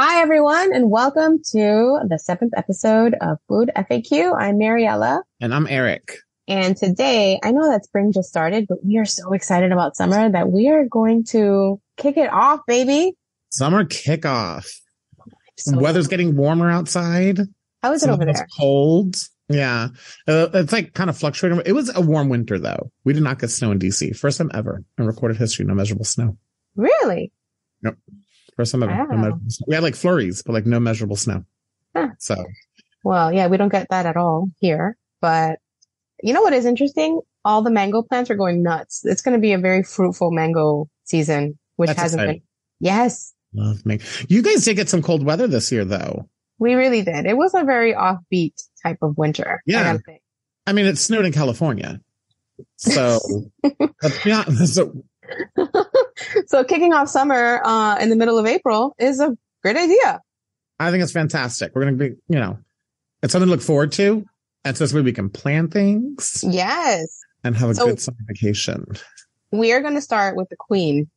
Hi, everyone, and welcome to the seventh episode of Food FAQ. I'm Mariela. And I'm Eric. And today, I know that spring just started, but we are so excited about summer that we are going to kick it off, baby. Summer kickoff. Weather's getting warmer outside. How is it over there? Cold. Yeah. It's like kind of fluctuating. It was a warm winter, though. We did not get snow in DC. First time ever in recorded history, no measurable snow. Really? Nope. First time ever. Wow. No measurable snow. We had like flurries, but like no measurable snow. Huh. So. Well, yeah, we don't get that at all here. But you know what is interesting? All the mango plants are going nuts. It's going to be a very fruitful mango season, which That's hasn't exciting. been. Yes. Love me. You guys did get some cold weather this year, though. We really did. It was a very offbeat type of winter. Yeah. I mean, it snowed in California. So, yeah. So kicking off summer in the middle of April is a great idea. I think it's fantastic. We're going to be, it's something to look forward to. And so this way we can plan things. Yes. And have a good summer vacation. We are going to start with the queen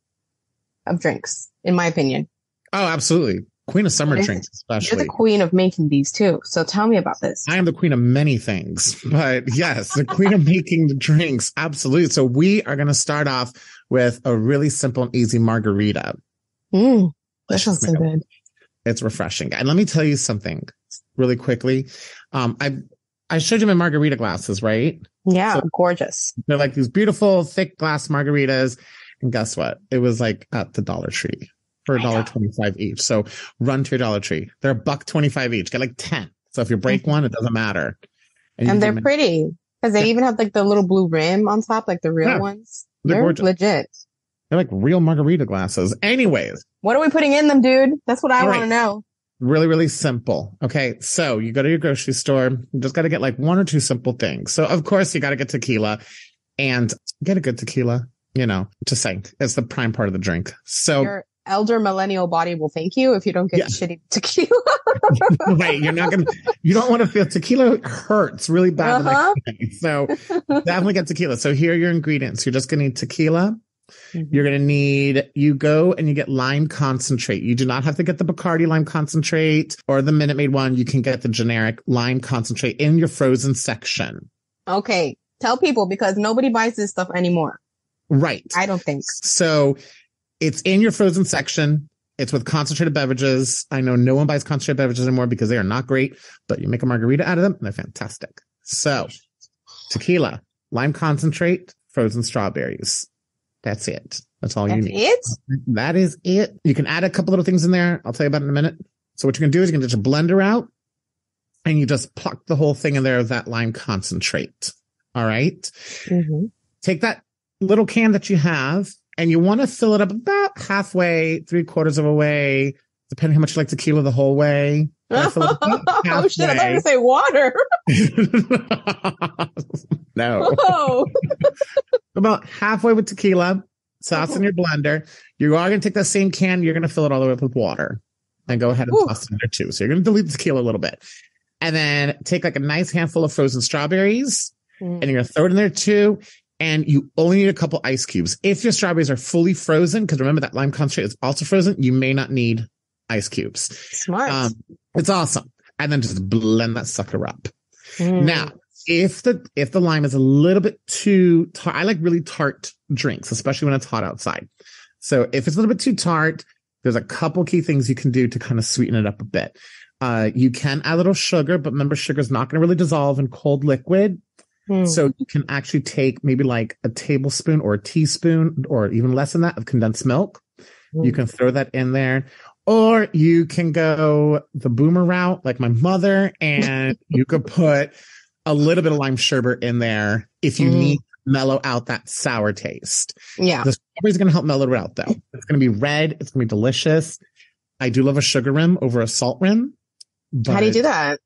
of drinks, in my opinion. Oh, absolutely. Queen of summer drinks, especially. You're the queen of making these too. So tell me about this. I am the queen of many things, but yes, the queen of making the drinks. Absolutely. So we are going to start off with a really simple and easy margarita. That sounds so good. It's refreshing. And let me tell you something really quickly. I showed you my margarita glasses, right? Yeah, so gorgeous. They're like these beautiful, thick glass margaritas. And guess what? It was like at the Dollar Tree for $1.25 each. So run to your Dollar Tree. They're $1.25 each. Get like 10. So if you break one, it doesn't matter. And they're pretty because they even have like the little blue rim on top, like the real ones. They're gorgeous. Legit. They're like real margarita glasses. Anyways. What are we putting in them, dude? That's what I want to know. Really, really simple. Okay. So you go to your grocery store. You just got to get like one or two simple things. So of course you got to get tequila and get a good tequila, just saying it's the prime part of the drink. So your elder millennial body will thank you if you don't get shitty tequila. Right. You don't want to feel tequila hurts really bad. So definitely get tequila. So here are your ingredients. You're just going to need tequila. You're going to need, you go and you get lime concentrate. You do not have to get the Bacardi lime concentrate or the Minute Maid one. You can get the generic lime concentrate in your frozen section. Okay. Tell people because nobody buys this stuff anymore. Right. I don't think. So it's in your frozen section. It's with concentrated beverages. I know no one buys concentrated beverages anymore because they are not great, but you make a margarita out of them and they're fantastic. So tequila, lime concentrate, frozen strawberries. That's it. That's all you need. That is it. You can add a couple little things in there. I'll tell you about it in a minute. So what you're going to do is you're going to get your blender out and you just pluck the whole thing in there of that lime concentrate. All right. Take that little can that you have and you want to fill it up about halfway, 3/4 of a way, depending how much you like tequila the whole way. Oh, shit. I thought you were going to say water. No. About halfway with tequila, sauce in your blender. You are going to take that same can. You're going to fill it all the way up with water and go ahead and toss it in there too. So you're going to dilute the tequila a little bit and then take like a nice handful of frozen strawberries and you're going to throw it in there too. And you only need a couple ice cubes. If your strawberries are fully frozen, because remember that lime concentrate is also frozen, you may not need ice cubes. Smart. It's awesome. And then just blend that sucker up. Now, if the lime is a little bit too tart, I like really tart drinks, especially when it's hot outside. So if it's a little bit too tart, there's a couple key things you can do to kind of sweeten it up a bit. You can add a little sugar, but remember sugar is not going to really dissolve in cold liquid. So you can actually take maybe like a tablespoon or a teaspoon or even less than that of condensed milk. You can throw that in there. Or you can go the boomer route like my mother and you could put a little bit of lime sherbet in there if you need to mellow out that sour taste. Yeah. The strawberries are going to help mellow it out though. It's going to be red. It's going to be delicious. I do love a sugar rim over a salt rim. How do you do that?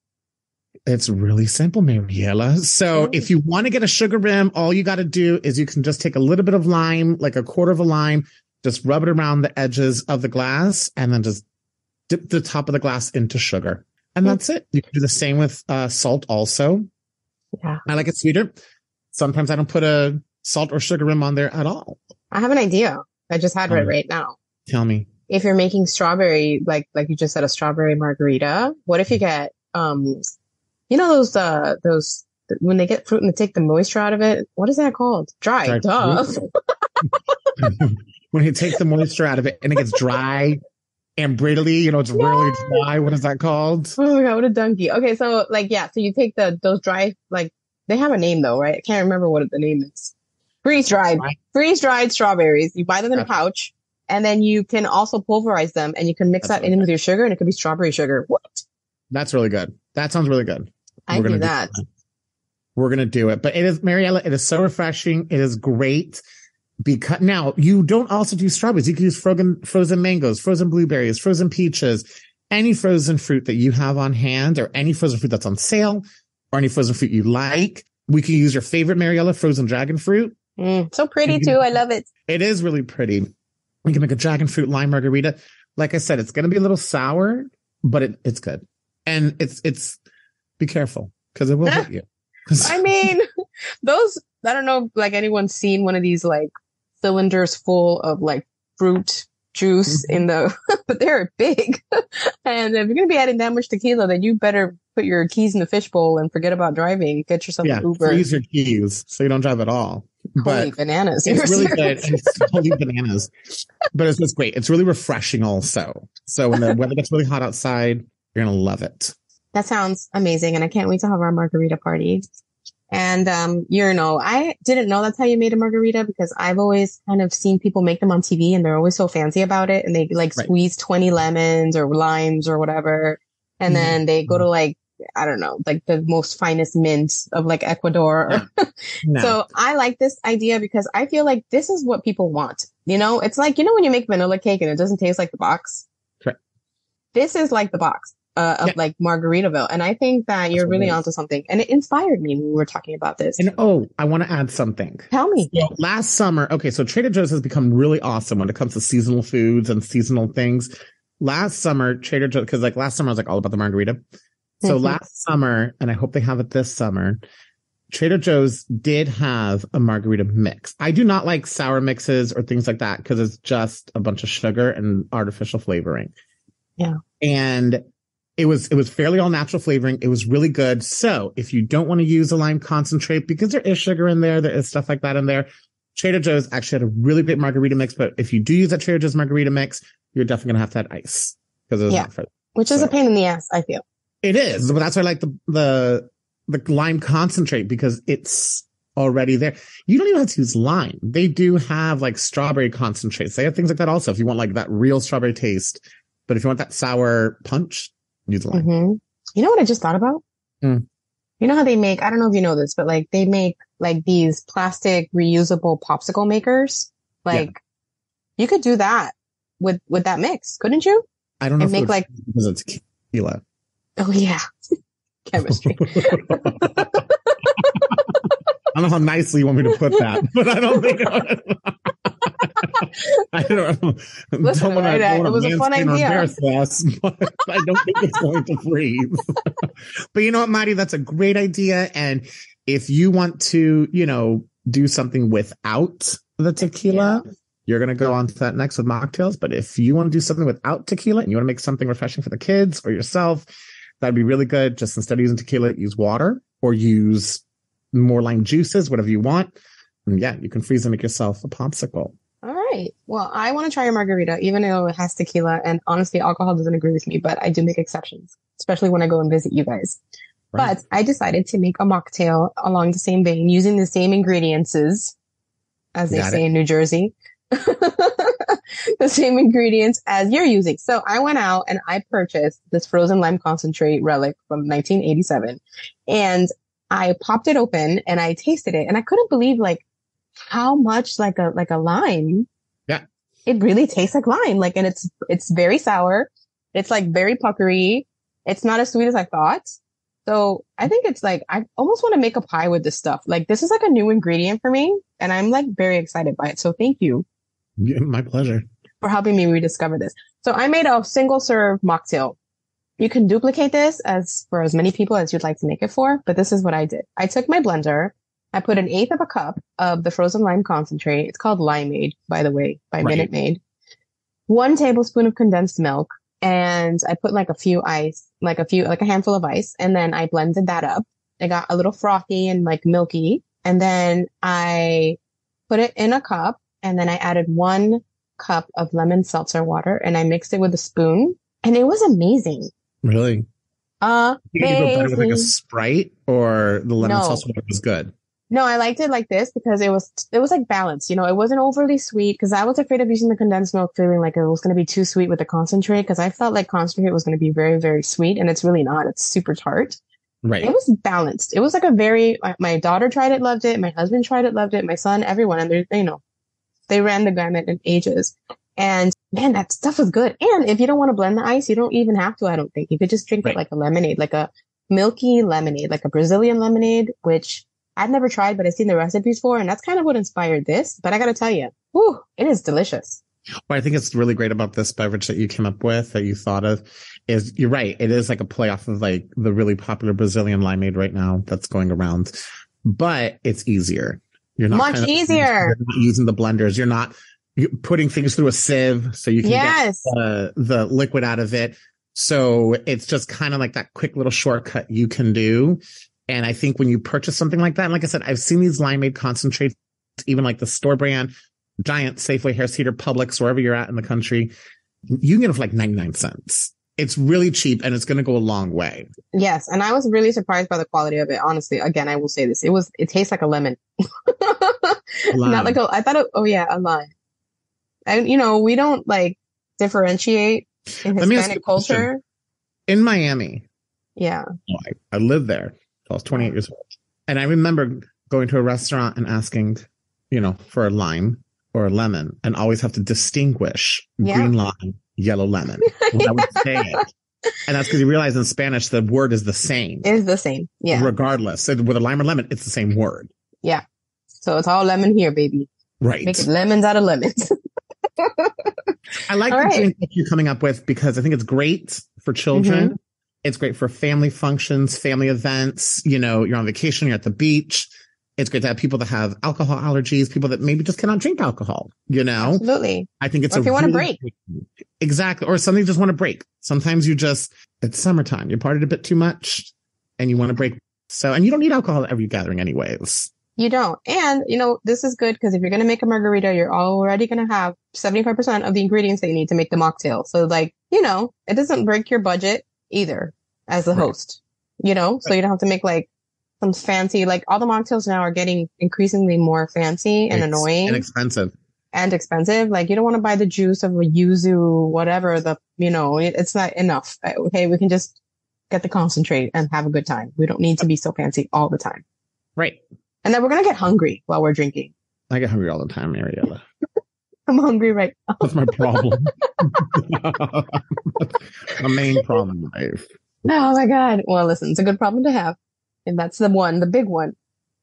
It's really simple, Mariela. So if you want to get a sugar rim, all you got to do is you can just take a little bit of lime, like 1/4 of a lime, just rub it around the edges of the glass and then just dip the top of the glass into sugar. And that's it. You can do the same with salt also. Yeah. I like it sweeter. Sometimes I don't put a salt or sugar rim on there at all. I have an idea. I just had it right now. Tell me. if you're making strawberry, like you just said, a strawberry margarita, what if you get, those, when they get fruit and they take the moisture out of it, what is that called? Dry, duh. When you take the moisture out of it and it gets dry and brittly, it's really dry. What is that called? Oh my God, what a donkey. Okay. So so you take those dry, they have a name though, right? I can't remember what the name is. Freeze-dried strawberries. You buy them in a pouch and then you can also pulverize them and you can mix that in with your sugar and it could be strawberry sugar. What? That's really good. That sounds really good. I do that. We're going to do it. But it is, Mariela, it is so refreshing. It is great. Because now you don't also do strawberries. You can use frozen mangoes, frozen blueberries, frozen peaches, any frozen fruit that you have on hand or any frozen fruit that's on sale or any frozen fruit you like. We can use your favorite Mariela frozen dragon fruit. So pretty too. I love it. It is really pretty. We can make a dragon fruit lime margarita. Like I said, it's going to be a little sour, but it's good. And it's be careful because it will hit you. I mean, I don't know if anyone's seen one of these cylinders full of fruit juice but they're big. And if you're going to be adding that much tequila, then you better put your keys in the fishbowl and forget about driving. Get yourself an Uber. Freeze your keys so you don't drive at all. Holy bananas. It's really good. Holy bananas. But it's great. It's really refreshing also. So when the weather gets really hot outside, you're going to love it. That sounds amazing. And I can't wait to have our margarita party. And, I didn't know that's how you made a margarita because I've always kind of seen people make them on TV and they're always so fancy about it. And they squeeze 20 lemons or limes or whatever. And then they go to I don't know, the most finest mint of Ecuador. No. So I like this idea because I feel like this is what people want. It's when you make vanilla cake and it doesn't taste like the box. Correct. This is like the box. Of Margaritaville. And I think that you're really onto something. And it inspired me when we were talking about this. And I want to add something. Tell me. So last summer, so Trader Joe's has become really awesome when it comes to seasonal foods and seasonal things. Last summer, Trader Joe's, because last summer I was all about the margarita. So last summer, and I hope they have it this summer, Trader Joe's did have a margarita mix. I do not like sour mixes or things like that because it's just a bunch of sugar and artificial flavoring. Yeah. And it was fairly all natural flavoring. It was really good. So if you don't want to use a lime concentrate because there is sugar in there is stuff like that in there, Trader Joe's actually had a really great margarita mix. But if you do use that Trader Joe's margarita mix, you're definitely going to have to add ice because it's not for that. Which is a pain in the ass, I feel. It is, but that's why I like the lime concentrate because it's already there. You don't even have to use lime. They do have strawberry concentrates. They have things like that also. If you want that real strawberry taste, but if you want that sour punch, use lime. Mm-hmm. You know what I just thought about? You know how they make, I don't know if you know this, but they make these plastic reusable popsicle makers. You could do that with that mix, couldn't you? I don't know if make because it's tequila. Oh yeah. Chemistry. I don't know how nicely you want me to put that, but I don't think I don't know. Listen, it was a fun idea. Us, but I don't think it's going to freeze. But you know what, Mari? That's a great idea. And if you want to, do something without the tequila, you're going to go on to that next with mocktails. But if you want to do something without tequila and you want to make something refreshing for the kids or yourself, that'd be really good. Just instead of using tequila, use water or use more lime juices, whatever you want. And you can freeze and make yourself a popsicle. All right. Well, I want to try a margarita, even though it has tequila. And honestly, alcohol doesn't agree with me, but I do make exceptions, especially when I go and visit you guys. Right. But I decided to make a mocktail along the same vein, using the same ingredients, as they say in New Jersey. The same ingredients as you're using. So I went out and I purchased this frozen lime concentrate relic from 1987 and I popped it open and I tasted it and I couldn't believe how much like a lime. Yeah. It really tastes like lime. And it's very sour. It's very puckery. It's not as sweet as I thought. So I think it's I almost want to make a pie with this stuff. This is a new ingredient for me and I'm very excited by it. So thank you. Yeah, my pleasure. For helping me rediscover this. So I made a single serve mocktail. You can duplicate this for as many people as you'd like to make it for, but this is what I did. I took my blender. I put 1/8 of a cup of the frozen lime concentrate. It's called Limeade, by the way, by Minute Maid. 1 tablespoon of condensed milk, and I put like a handful of ice, and then I blended that up. It got a little frothy and like milky, and then I put it in a cup, and then I added 1 cup of lemon seltzer water, and I mixed it with a spoon, and it was amazing. Really? Amazing. You go better with like a Sprite, or the lemon seltzer water was good? No, I liked it like this because it was like balanced. You know, it wasn't overly sweet because I was afraid of using the condensed milk, feeling like it was going to be too sweet with the concentrate, because I felt like concentrate was going to be very, very sweet, and it's really not. It's super tart. Right. It was balanced. It was like my daughter tried it, loved it. My husband tried it, loved it. My son, everyone. And they ran the gamut in ages. And man, that stuff was good. And if you don't want to blend the ice, you don't even have to, I don't think. You could just drink it like a lemonade, like a milky lemonade, like a Brazilian lemonade, which I've never tried, but I've seen the recipes for, and that's kind of what inspired this. But I got to tell you, it is delicious. What I think is really great about this beverage that you came up with, that you thought of, is you're right. It is like a play off of like the really popular Brazilian limeade right now that's going around, but it's easier. You're not much easier. You're not using the blenders. You're not putting things through a sieve so you can get the liquid out of it. So it's just kind of like that quick little shortcut you can do. And I think when you purchase something like that, and like I said, I've seen these limeade concentrates, even like the store brand, Giant, Safeway, Harris Teeter, Publix, wherever you're at in the country, you can get it for like 99 cents. It's really cheap, and it's going to go a long way. Yes. And I was really surprised by the quality of it. Honestly, again, I will say this. It tastes like a lemon. Not like I thought a lime. And, we don't like differentiate in Hispanic culture. In Miami. Yeah. I lived there. I was 28 years old. And I remember going to a restaurant and asking, for a lime or a lemon, and always have to distinguish green lime, yellow lemon. When I would say it. And that's because you realize in Spanish, the word is the same. It is the same. Yeah. Regardless. With a lime or lemon, it's the same word. Yeah. So it's all lemon here, baby. Right. Making lemons out of lemons. I like the drink that you're coming up with, because I think it's great for children. Mm-hmm. It's great for family functions, family events. You're on vacation, you're at the beach. It's great to have people that have alcohol allergies, people that maybe just cannot drink alcohol, Absolutely. I think it's if you want to break. Exactly. Or something you just want to break. Sometimes it's summertime. You partied a bit too much and you want to break. And you don't need alcohol at every gathering anyways. You don't. And, this is good because if you're going to make a margarita, you're already going to have 75% of the ingredients that you need to make the mocktail. So it doesn't break your budget either as the host, so you don't have to make like some fancy, like all the mocktails now are getting increasingly more fancy and annoying and expensive. Like you don't want to buy the juice of a yuzu, whatever it's not enough. Okay. We can just get the concentrate and have a good time. We don't need to be so fancy all the time. Right. And then we're going to get hungry while we're drinking. I get hungry all the time, Mariela. I'm hungry right now. That's my problem. The main problem in life. Oh my God. Well, listen, it's a good problem to have. And that's the big one.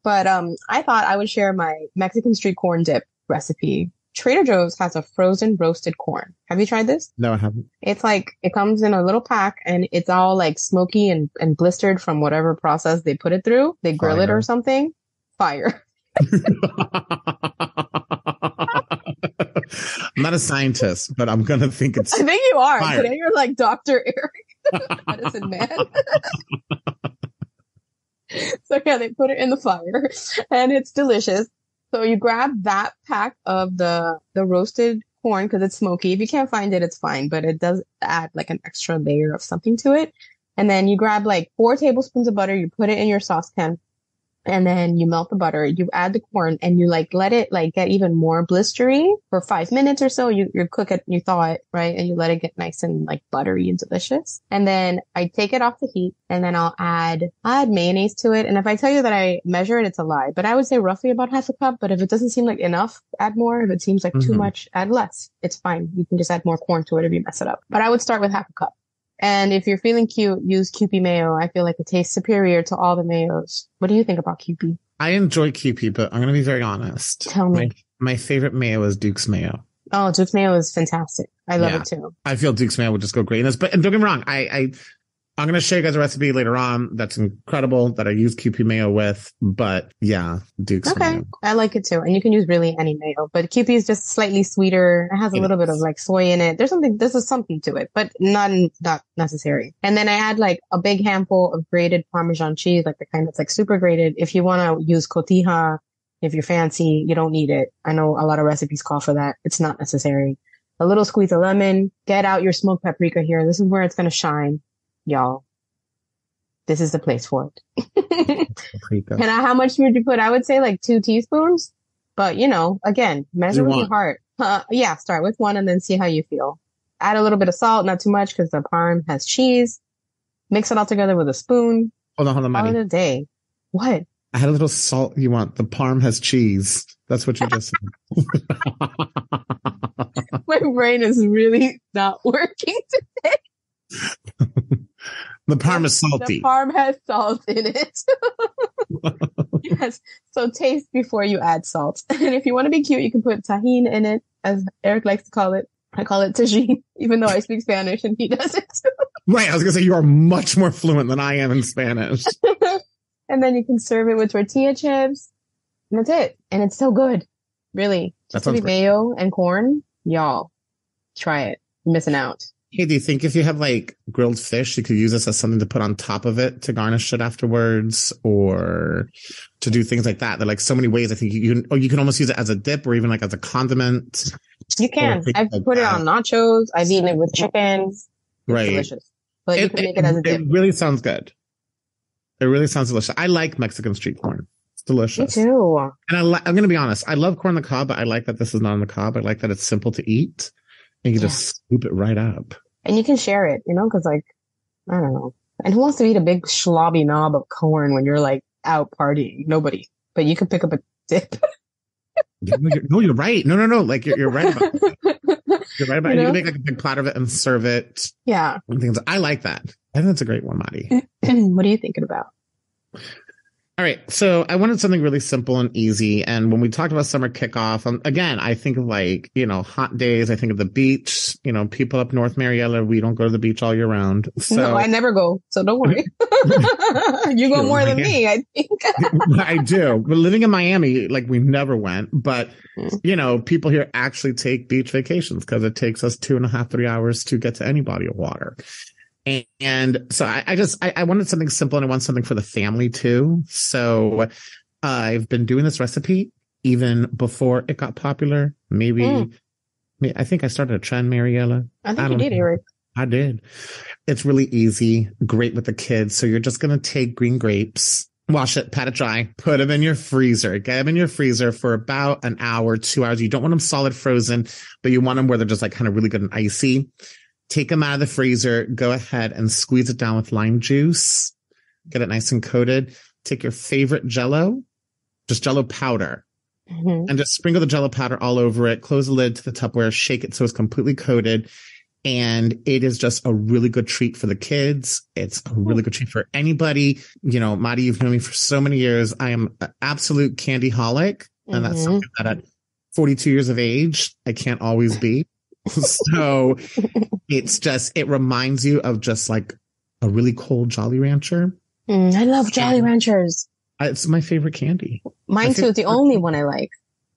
But I thought I would share my Mexican street corn dip recipe. Trader Joe's has a frozen roasted corn. Have you tried this? No, I haven't. It's like, it comes in a little pack and it's all like smoky and blistered from whatever process they put it through. They grill it or something. Fire. I'm not a scientist, but I'm going to think it's I think you are. fire. Today you're like Dr. Eric, medicine man. So yeah, they put it in the fire and it's delicious. So you grab that pack of the roasted corn because it's smoky. If you can't find it, it's fine, but it does add like an extra layer of something to it. And then you grab like 4 tablespoons of butter. You put it in your saucepan. And then you melt the butter, you add the corn, and you like let it like get even more blistery for 5 minutes or so. You cook it, you thaw it, right? And you let it get nice and like buttery and delicious. And then I take it off the heat and then I'll add mayonnaise to it. And if I tell you that I measure it, it's a lie, but I would say roughly about half a cup. But if it doesn't seem like enough, add more. If it seems like too much, add less. It's fine. You can just add more corn to it if you mess it up. But I would start with half a cup. And if you're feeling cute, use Kewpie mayo. I feel like it tastes superior to all the mayos. What do you think about Kewpie? I enjoy Kewpie, but I'm going to be very honest. Tell me. My favorite mayo is Duke's mayo. Oh, Duke's mayo is fantastic. I love it too. I feel Duke's mayo would just go great in this. But and don't get me wrong, I I'm going to show you guys a recipe later on. That's incredible that I use QP mayo with, but yeah, Duke's Okay. mayo. I like it too. And you can use really any mayo, but QP is just slightly sweeter. It has a little bit of like soy in it. There's something to it, but not necessary. And then I add like a big handful of grated Parmesan cheese, like the kind that's like super grated. If you want to use cotija, if you're fancy, you don't need it. I know a lot of recipes call for that. It's not necessary. A little squeeze of lemon. Get out your smoked paprika here. This is where it's going to shine. Y'all, this is the place for it. And how much would you put? I would say like 2 teaspoons, but again, measure with your heart. Yeah, start with 1 and then see how you feel. Add a little bit of salt, not too much because the parm has cheese. Mix it all together with a spoon. Hold on, Maddie. Call it a day. What? I had a little salt. You want the parm has cheese. That's what you just said. My brain is really not working today. The parm is salty. The parm has salt in it. Yes. So taste before you add salt. And if you want to be cute, you can put tahini in it, as Eric likes to call it. I call it tagine, even though I speak Spanish and he doesn't. Right. I was going to say you are much more fluent than I am in Spanish. And then you can serve it with tortilla chips. And that's it. And it's so good. Really. Just to be mayo and corn. Y'all, try it. You're missing out. Hey, do you think if you have like grilled fish, you could use this as something to put on top of it to garnish it afterwards, or to do things like that? There are like so many ways. I think you can almost use it as a dip or even like as a condiment. You can. I've put it on nachos. I've eaten it with chicken. It's delicious. But you can make it as a dip. It really sounds good. It really sounds delicious. I like Mexican street corn. It's delicious. Me too. And I'm going to be honest. I love corn on the cob, but I like that this is not on the cob. I like that it's simple to eat. And you can just scoop it right up. And you can share it, because like, I don't know. And who wants to eat a big slobby knob of corn when you're like out partying? Nobody. But you can pick up a dip. No, you're right. No. Like you're right about that. You're right about it. You can make like a big platter of it and serve it. Yeah. And things. I like that. I think that's a great one, Maddie. What are you thinking about? All right. So I wanted something really simple and easy. And when we talked about summer kickoff, again, I think of like, hot days. I think of the beach, people up north, Mariela, we don't go to the beach all year round. So no, I never go. So don't worry. You go more than me, I think. I do. But living in Miami, like we never went. But, people here actually take beach vacations because it takes us 2.5, 3 hours to get to any body of water. And so I wanted something simple and I want something for the family too. So I've been doing this recipe even before it got popular. Maybe I think I started a trend, Mariela. I think you did, Eric. I did. It's really easy, great with the kids. So you're just going to take green grapes, wash it, pat it dry, put them in your freezer, get them in your freezer for about an hour, 2 hours. You don't want them solid frozen, but you want them where they're just like kind of really good and icy. Take them out of the freezer, go ahead and squeeze it down with lime juice. Get it nice and coated. Take your favorite Jell-O, just Jell-O powder, and just sprinkle the Jell-O powder all over it. Close the lid to the Tupperware, shake it so it's completely coated. And it is just a really good treat for the kids. It's a really good treat for anybody. Maddie, you've known me for so many years. I am an absolute candy holic. And that's something that at 42 years of age, I can't always be. So it reminds you of just like a really cold Jolly Rancher. I love Jolly Ranchers. It's my favorite candy. Mine too. It's the only one I like.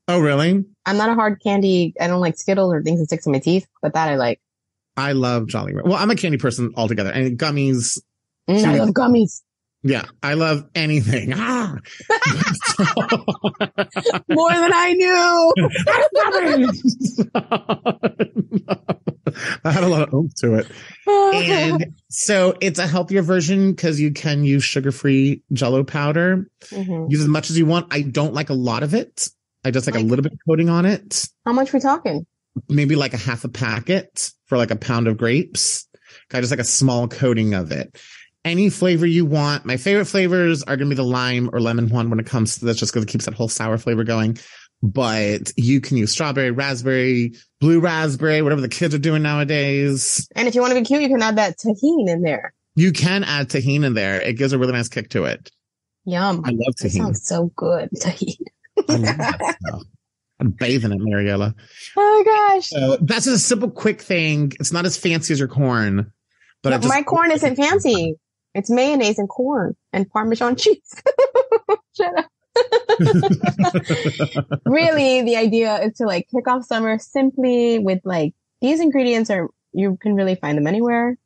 Oh, really? I'm not a hard candy. I don't like Skittles or things that stick to my teeth, but that I like. I love Jolly Rancher. Well, I'm a candy person altogether. And gummies. I love gummies. Yeah, I love anything. More than I knew. I had a lot of oomph to it. And so it's a healthier version because you can use sugar-free Jell-O powder. Use as much as you want. I don't like a lot of it. I just like a little bit of coating on it. How much we talking? Maybe like a half a packet for like a pound of grapes. I just like a small coating of it. Any flavor you want. My favorite flavors are going to be the lime or lemon one when it comes to this, just because it keeps that whole sour flavor going. But you can use strawberry, raspberry, blue raspberry, whatever the kids are doing nowadays. And if you want to be cute, you can add that tahini in there. You can add tahini in there. It gives a really nice kick to it. Yum. I love tahini. That sounds so good. Tahini. I love that stuff. I'm bathing in Mariela. Oh my gosh. So that's just a simple, quick thing. It's not as fancy as your corn, But no, my corn isn't fancy. It's mayonnaise and corn and Parmesan cheese. Shut up. Really, the idea is to like kick off summer simply with like these ingredients you can really find them anywhere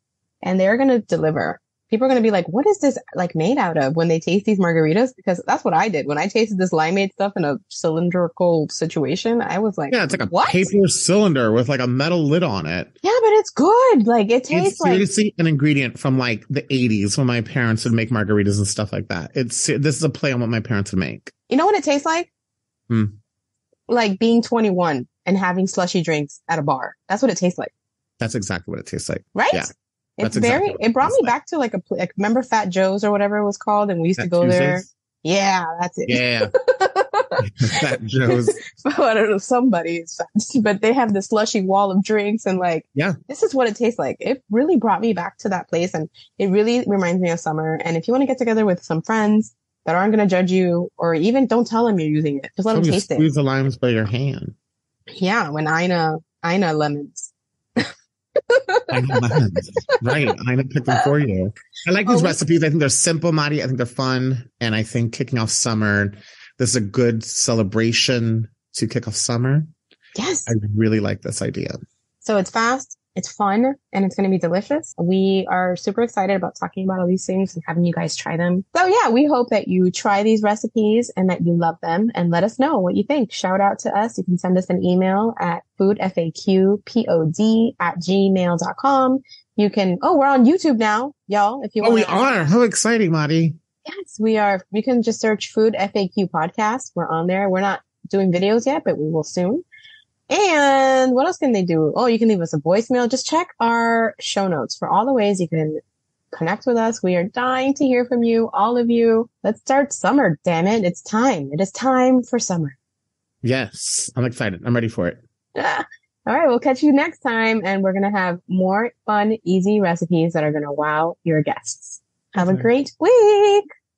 and they're going to deliver. People are going to be like, what is this like made out of when they taste these margaritas? Because that's what I did. When I tasted this limeade stuff in a cylindrical situation, I was like, yeah, it's like a paper cylinder with like a metal lid on it. Yeah, but it's good. Like it tastes like seriously an ingredient from like the 80s when my parents would make margaritas and stuff like that. This is a play on what my parents would make. You know what it tastes like? Like being 21 and having slushy drinks at a bar. That's what it tastes like. That's exactly what it tastes like. Right? Yeah. It's very, it brought me back to like remember Fat Joe's or whatever it was called? And we used to go there. Yeah, that's it. Yeah. Fat Joe's. I don't know, somebody is fat, but they have this slushy wall of drinks and like, yeah, this is what it tastes like. It really brought me back to that place and it really reminds me of summer. And if you want to get together with some friends that aren't going to judge you or even don't tell them you're using it, just let them taste it. Squeeze the limes by your hand. Yeah, when Ina lemons. I know lemons. Right. I know pick them for you. I like these recipes. I think they're simple, Madi. I think they're fun. And I think kicking off summer, this is a good celebration to kick off summer. Yes. I really like this idea. So it's fast, it's fun, and it's going to be delicious. We are super excited about talking about all these things and having you guys try them. So yeah, we hope that you try these recipes and that you love them and let us know what you think. Shout out to us. You can send us an email at FoodFAQPod@gmail.com. You can, we're on YouTube now, y'all. If you want. We are. How exciting, Madi. Yes, we are. You can just search Food FAQ Podcast. We're on there. We're not doing videos yet, but we will soon. And what else can they do? You can leave us a voicemail. Just check our show notes for all the ways you can connect with us. We are dying to hear from you, all of you. Let's start summer, damn it. It's time. It is time for summer. Yes, I'm excited. I'm ready for it. All right, we'll catch you next time. And we're going to have more fun, easy recipes that are going to wow your guests. Have a great week.